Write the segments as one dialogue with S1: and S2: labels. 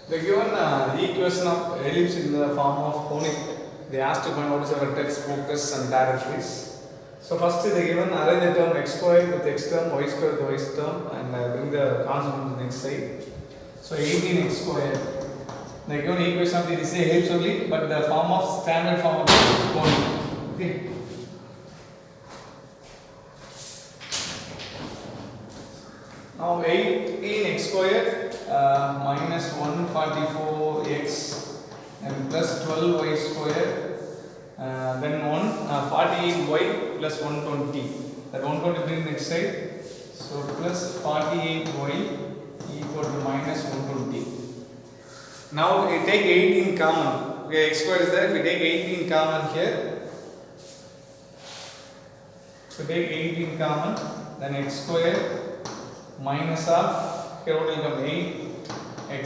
S1: The given equation of ellipse in the form of conic, they asked to find what is the vertex, focus and directories. So first they given arrange the term x squared with x term, y squared with y term, and bring the constant to the next side. So 18x squared. The given equation of this is ellipse only, but the form of standard form of conic. Okay. Now 18x squared minus 144x and plus 12y squared, then 48y plus 120. That 120 bring next side. So plus 48y equal to minus 120. Now we take 18 common. Okay, x squared is there. If we take 18 common here, so take 18 common, then x squared minus of here what will come 8x.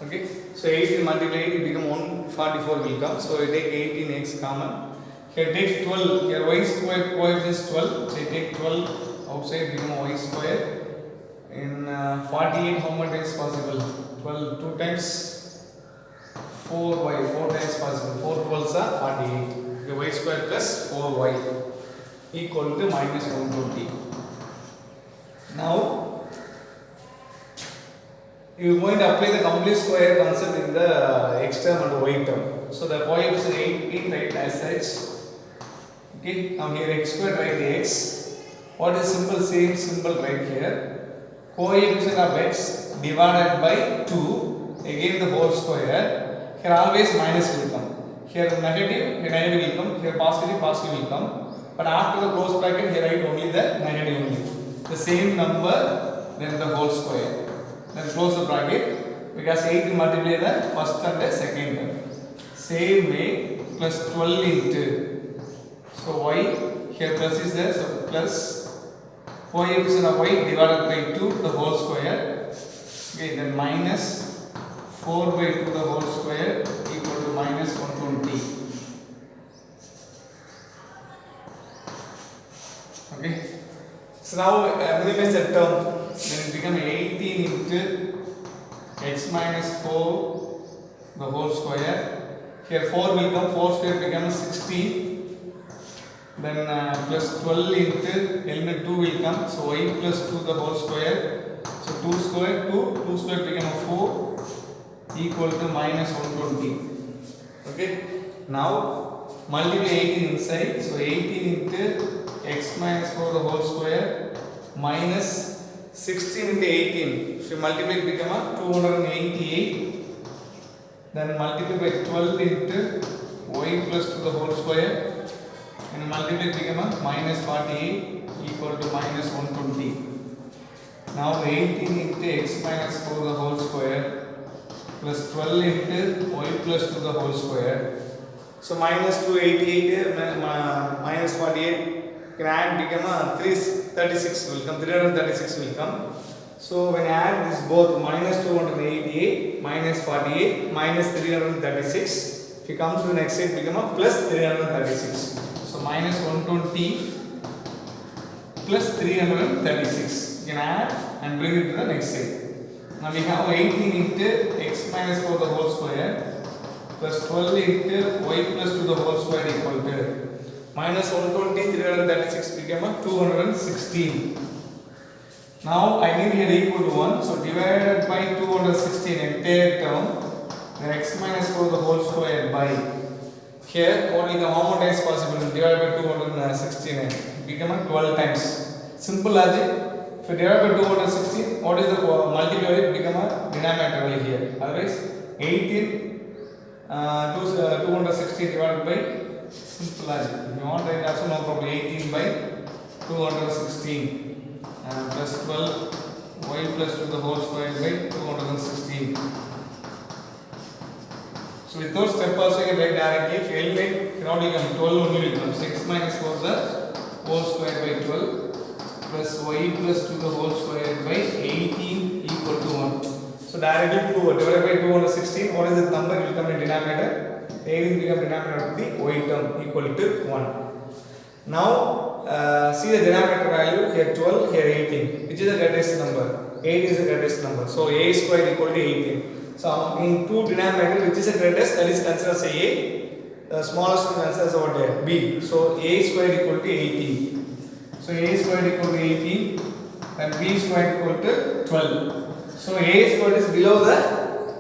S1: Okay, so 18 multiply 8 will become 144 will come. So we take 18x common. Here take 12. Here y square coefficient is 12. So you take 12 outside become y square. In 48 how much is possible? 12 2 times 4y 4 times possible. 4 12s are 48. Okay, y square plus 4y equal to minus 120. Now you are going to apply the complete square concept in the x term and y term. So the coefficient 18 write as such. Okay, now here x squared write x. What is symbol? Same symbol right here. Coefficient of x divided by 2, again the whole square. Here always minus will come. Here negative will come. Here positive will come. But after the close bracket, here write only the negative only. The same number, then the whole square. Then close the bracket, because 8 multiply the first and the second term. Same way, plus 12 into. So y, here plus is there, so plus coefficient of y divided by 2 the whole square. Okay, then minus 4 by 2 the whole square equal to minus 120. Okay. So now minimize the term, then it become 18 into x minus 4 the whole square. Here 4 will come, 4 square becomes 16. Then plus 12 into element 2 will come, so y plus 2 the whole square. So 2 square 2, 2 square become 4 equal to minus 120. Okay. Now multiply 18 inside, so 18 into x minus 4 the whole square minus 16 into 18. If you multiply it become 288. Then multiply by 12 into y plus 2 the whole square and multiply it become minus 48 equal to minus 120. Now 18 into x minus 4 the whole square plus 12 into y plus 2 the whole square. So minus 288 minus 48. Can add become 336 will come, 336 will come. So when I add this both minus 288 minus 48 minus 336, if you come to the next side become a plus 336. So minus 120 plus 336. You can add and bring it to the next side. Now we have 18 into x minus 4 the whole square plus 12 into y plus 2 the whole square equal to minus 120, 336 became 216. Now I need here equal to 1. So divided by 216 entire term, then x minus 4 the whole square by here only the how many times possible divided by 216 become 12 times. Simple logic. If you divide by 216, what is the multiplier? It become a denominator only here. Otherwise 18 216 divided by simple logic. If you want write also no problem. 18 by 216 plus 12 y plus 2 the whole square by 216. So without step also you can write directly. If you eliminate, cannot become 12 only will come. 6 minus 4 the whole square by 12 plus y plus 2 the whole square by 18 equal to 1. So directly divided by 216, what is the number? It will come in denominator. 18 become denominator of the y term equal to 1. Now see the denominator value here 12, here 18. Which is the greatest number? 8 is the greatest number. So a square equal to 18. So in two denominator, which is the greatest, that is considered as A. The smallest one considered as what? B. So A squared equal to 18. So A squared equal to 18 and B squared equal to 12. So A squared is below the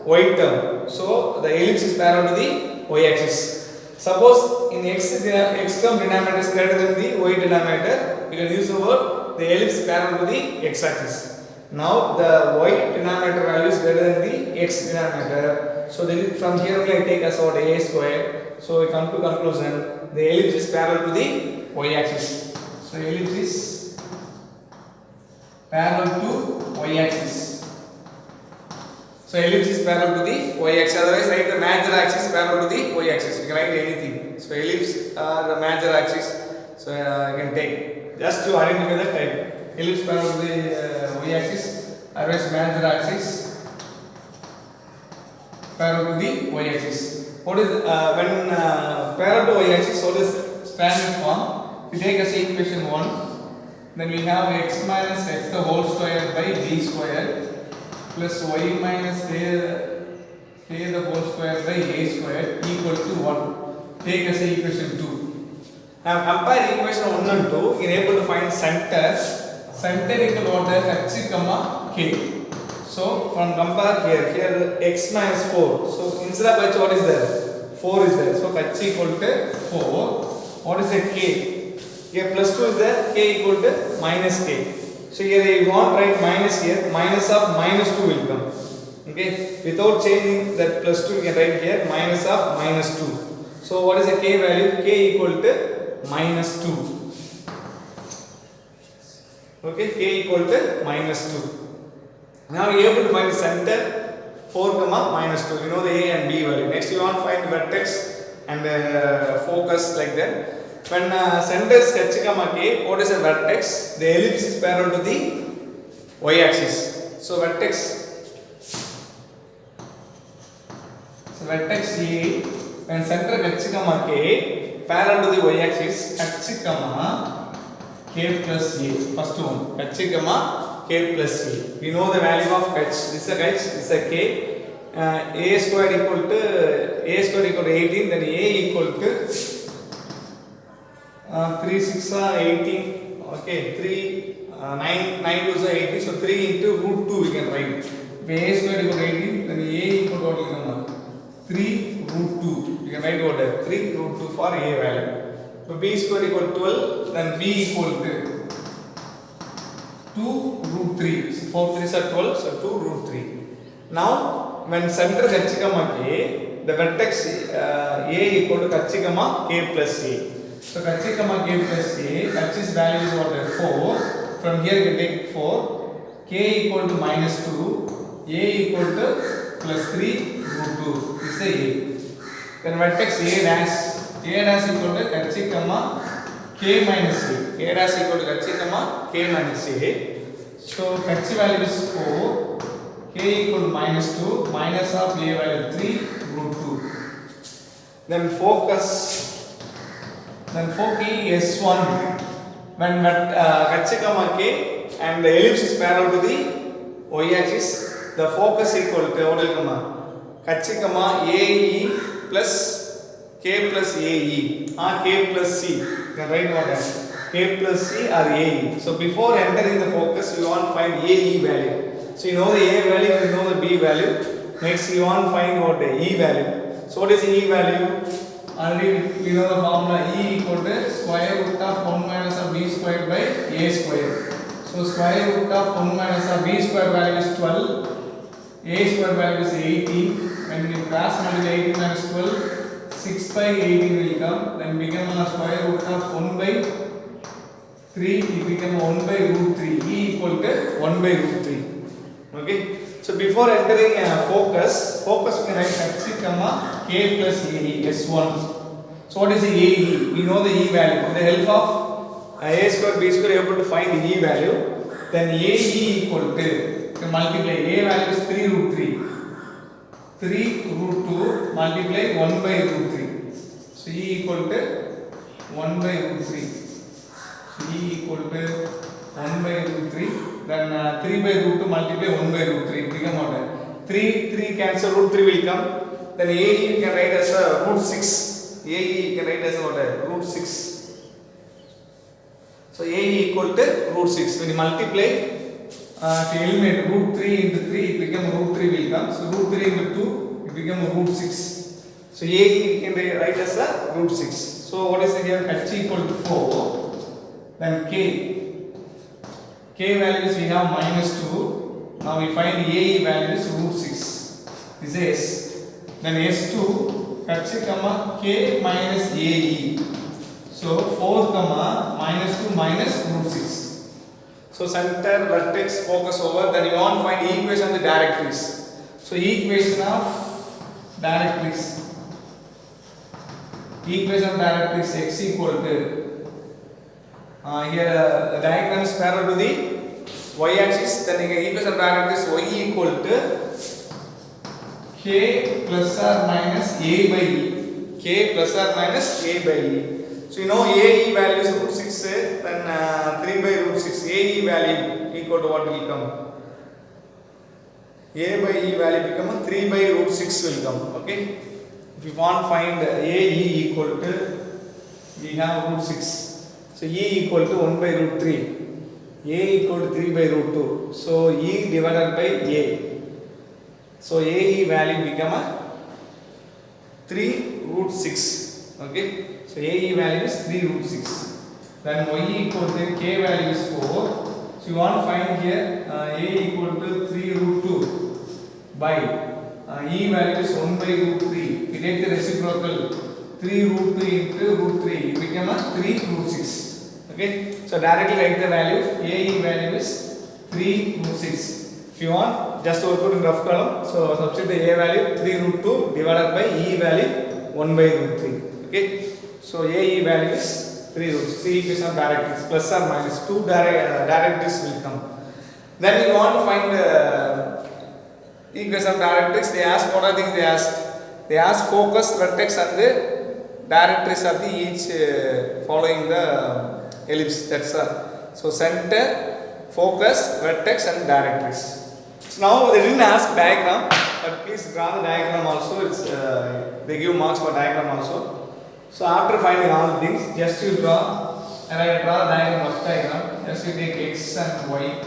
S1: y term. So the ellipse is parallel to the y axis. Suppose in x term denominator is greater than the y denominator, you can use the word the ellipse parallel to the x axis. Now the y denominator value is greater than the x denominator. So then from here only I take as what A squared. So we come to conclusion, the ellipse is parallel to the y axis. So ellipse is parallel to y axis. So ellipse is parallel to the y axis. Otherwise write the major axis parallel to the y axis. You can write anything. So ellipse the major axis. So you can take just to identify the type. Ellipse parallel to the y axis. Otherwise major axis parallel to the y axis. What is when parallel to y axis? What is standard form? We take as equation 1. Then we have x minus x the whole square by b square plus y minus a the whole square by a square equal to 1. Take as equation 2. Now compare equation 1 and 2. You are able to find center. Center equal what? H comma k. So from compare here x minus 4. So instead of h what is there? 4 is there. So h equal to 4. What is the k? Here plus 2 is there. K equal to minus k. So here you want write minus here. Minus of minus 2 will come. Okay. Without changing that plus 2 you can write here minus of minus 2. So what is the k value? K equal to minus 2. Okay, k equal to minus 2. Now you are able to find the center 4 comma minus 2. You know the a and b value. Next you want to find vertex and focus like that. When center is h comma k, what is a vertex? The ellipse is parallel to the y axis. So vertex A, when center h comma k parallel to the y axis, h comma k plus a. First one, h comma k plus a. We know the value of h. This is a h, this is a k. A square equal to 18. Then a equal to 3 6 are 18. Okay, 3 9 2 are 18. So 3 into root 2 we can write. If a square equal to 18, then a equal to what will come? 3 root 2. You can write what? 3 root 2 for a value. So b square equal to 12, then b equal to 2 root 3. So 4 3s are 12, so 2 root 3. Now, when center h comma k, the vertex a equal to h comma k plus a. So h comma k plus a, h's value is what? 4. From here we take 4. K equal to minus 2, a equal to plus 3 root 2. This is a. Then vertex a dash equal to h comma k minus a. A dash equal to h comma k minus a. So h value is 4. K equal to minus 2. Minus of a value 3 root 2. Then focus S1. When h comma k and the ellipse is parallel to the y axis, the focus equal to what will come? H comma ae plus k plus ae or k plus c. You can write what as k plus c or ae. So before entering the focus, you want to find ae value. So you know the a value, you know the b value. Next you want to find what the e value. So what is e value? Already we know the formula e equal to square root of 1 minus of b squared by a squared. So square root of 1 minus of b squared value is 12. A squared value is 18. When we cross multiply 18 minus 12, 6 by 18 will come. Then become a square root of 1 by 3. It become 1 by root 3. E equal to 1 by root 3. Okay. So before entering focus we can write h comma k plus ae S1. So what is the ae? We know the e value. With the help of a square b square able to find the e value. Then ae equal to multiply a value is 3 root 3. 3 root 2 multiply 1 by root 3. So e equal to 1 by root 3. So e equal to 1 by root 3. Then 3 by root 2 multiply 1 by root 3. Become what? 3 cancel, root 3 will come. Then AE you can write as a root 6. AE you can write as what? Root 6. So AE equal to root 6. When you multiply, to eliminate root 3 into 3, it becomes root 3 will come. So root 3 into 2, it becomes root 6. So AE you can write as a root 6. So what is it here? H equal to 4. Then K values we have minus 2. Now we find AE value is root 6. This is S. Then S2, H comma K minus AE. So 4 comma minus 2 minus root 6. So center, vertex, focus over. Then you want to find the equation of the directories. So equation of directories. Equation of directories x equal to here the diagram is parallel to the y-axis. Then the equation of directories y equal to k plus or minus a by e. K plus or minus a by e. So you know AE value is root 6, then 3 by root 6. AE value equal to what will come? A by E value become 3 by root 6 will come. Okay. If you want to find AE equal to, we have root 6. So E equal to 1 by root 3. A equal to 3 by root 2. So E divided by A. So AE value become a 3 root 6. Okay. So AE value is 3 root 6. Then Y equal to K value is 4. So you want to find here A equal to 3 root 2 by E value is 1 by root 3. If you take the reciprocal 3 root 2 into root 3, it become a 3 root 6. Okay. So directly write the value. AE value is 3 root 6. If you want, just output in rough column. So substitute the A value 3 root 2 divided by E value 1 by root 3. Okay. So AE value is 3 root 6. Equation of directories plus or minus 2 directories will come. Then you want to find the equation of directories. They ask what are things they ask? They ask focus, vertex and the directories of the each following the ellipse. That's all. So center, focus, vertex and directories. So now they didn't ask diagram, but please draw the diagram also. It's they give marks for diagram also. So after finding all the things, just you draw, and I draw the diagram, rough diagram. Just you take x and y.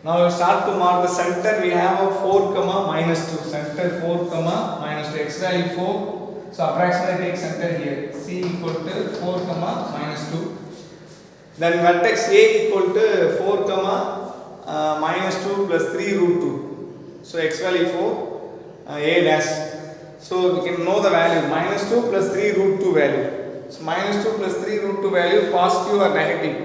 S1: Now we start to mark the center. We have a 4 comma minus 2. Center 4 comma minus 2. X value 4. So approximately take center here. C equal to 4 comma minus 2. Then vertex A equal to 4 comma minus 2 plus 3 root 2. So x value 4, A dash. So we can know the value minus 2 plus 3 root 2 value. So minus 2 plus 3 root 2 value positive or negative.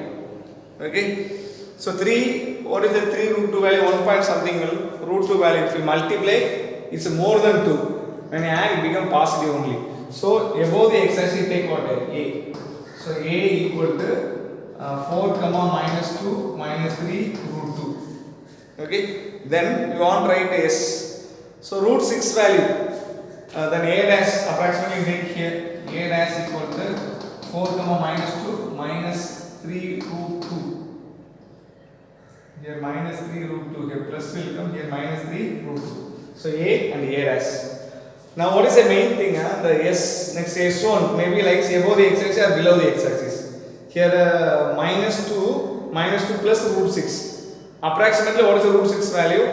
S1: Okay. So 3, what is the 3 root 2 value? 1 point something will root 2 value. If you multiply, it's more than 2. When you add, it becomes positive only. So above the x-axis, take what? A. So A equal to 4 comma minus 2 minus 3 root 2. Okay. Then you want to write S. So root 6 value. Then A dash approximately take here. A dash equal to 4 comma minus 2 minus 3 root 2. Here minus 3 root 2. Here plus will come. Here minus 3 root 2. So A and A dash. Now what is the main thing? The S, next S1 maybe like above the x-axis or below the x-axis. Here minus 2 plus root 6. Approximately what is the root 6 value?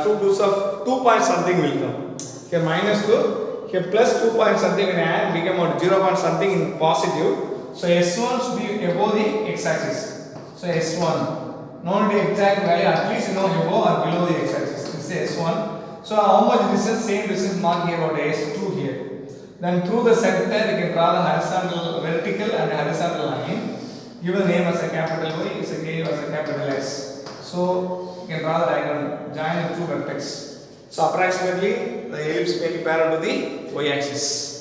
S1: 2 2s of 2 point something will come. Here minus 2, here plus 2 point something when add become what 0 point something in positive. So S1 should be above the x-axis. So S1, not the exact value, at least you know above or below the x-axis. This is S1. So how much distance? Same distance mark here about S2 here. Then through the center you can draw the horizontal, vertical and horizontal line. Give the name as a capital Y, is a K as a capital S. So you can draw the diagram, join the two vertex. So approximately the ellipse may be parallel to the y-axis.